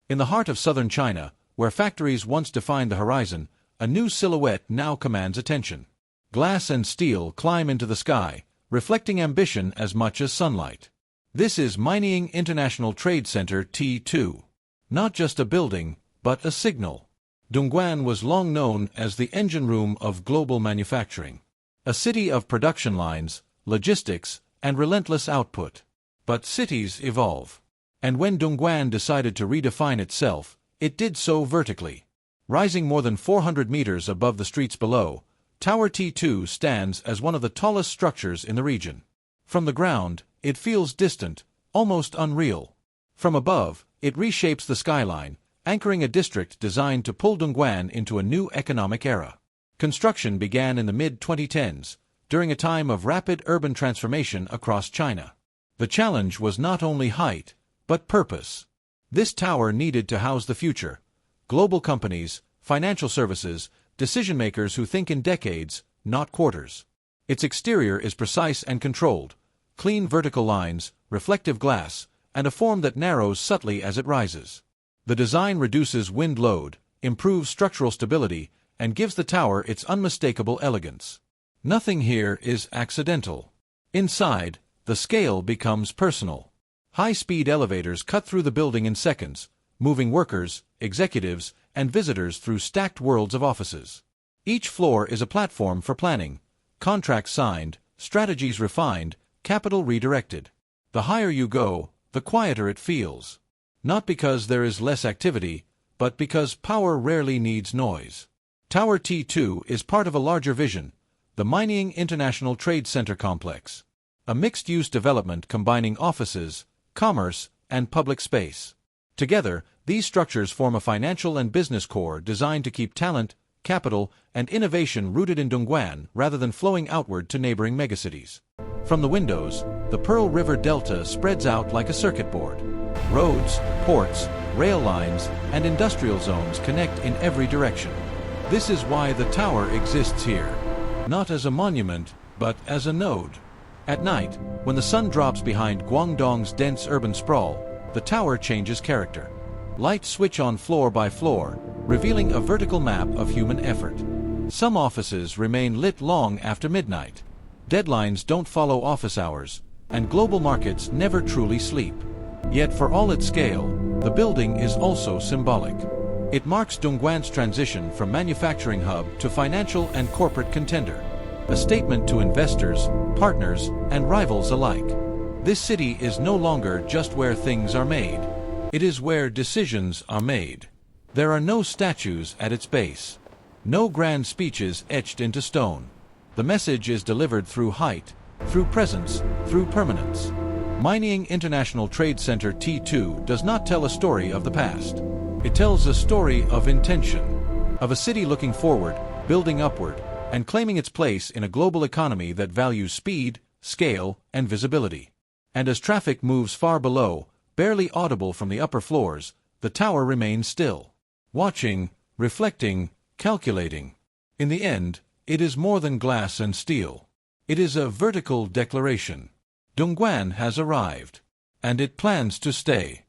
In the heart of southern China, where factories once defined the horizon, a new silhouette now commands attention. Glass and steel climb into the sky, reflecting ambition as much as sunlight. This is Minying International Trade Center T2. Not just a building, but a signal. Dongguan was long known as the engine room of global manufacturing. A city of production lines, logistics, and relentless output. But cities evolve. And when Dongguan decided to redefine itself, it did so vertically. Rising more than 400 meters above the streets below, Tower T2 stands as one of the tallest structures in the region. From the ground, it feels distant, almost unreal. From above, it reshapes the skyline, anchoring a district designed to pull Dongguan into a new economic era. Construction began in the mid-2010s, during a time of rapid urban transformation across China. The challenge was not only height, but purpose. This tower needed to house the future. Global companies, financial services, decision-makers who think in decades, not quarters. Its exterior is precise and controlled. Clean vertical lines, reflective glass, and a form that narrows subtly as it rises. The design reduces wind load, improves structural stability, and gives the tower its unmistakable elegance. Nothing here is accidental. Inside, the scale becomes personal. High-speed elevators cut through the building in seconds, moving workers, executives, and visitors through stacked worlds of offices. Each floor is a platform for planning, contracts signed, strategies refined, capital redirected. The higher you go, the quieter it feels. Not because there is less activity, but because power rarely needs noise. Tower T2 is part of a larger vision, the Minying International Trade Center Complex. A mixed-use development combining offices, commerce, and public space. Together, these structures form a financial and business core designed to keep talent, capital, and innovation rooted in Dongguan rather than flowing outward to neighboring megacities. From the windows, the Pearl River Delta spreads out like a circuit board. Roads, ports, rail lines, and industrial zones connect in every direction. This is why the tower exists here. Not as a monument, but as a node. At night, when the sun drops behind Guangdong's dense urban sprawl, the tower changes character. Lights switch on floor by floor, revealing a vertical map of human effort. Some offices remain lit long after midnight. Deadlines don't follow office hours, and global markets never truly sleep. Yet for all its scale, the building is also symbolic. It marks Dongguan's transition from manufacturing hub to financial and corporate contender. A statement to investors, partners, and rivals alike. This city is no longer just where things are made. It is where decisions are made. There are no statues at its base. No grand speeches etched into stone. The message is delivered through height, through presence, through permanence. Minying International Trade Center T2 does not tell a story of the past. It tells a story of intention. Of a city looking forward, building upward, and claiming its place in a global economy that values speed, scale, and visibility. And as traffic moves far below, barely audible from the upper floors, the tower remains still. Watching, reflecting, calculating. In the end, it is more than glass and steel. It is a vertical declaration. Dongguan has arrived. And it plans to stay.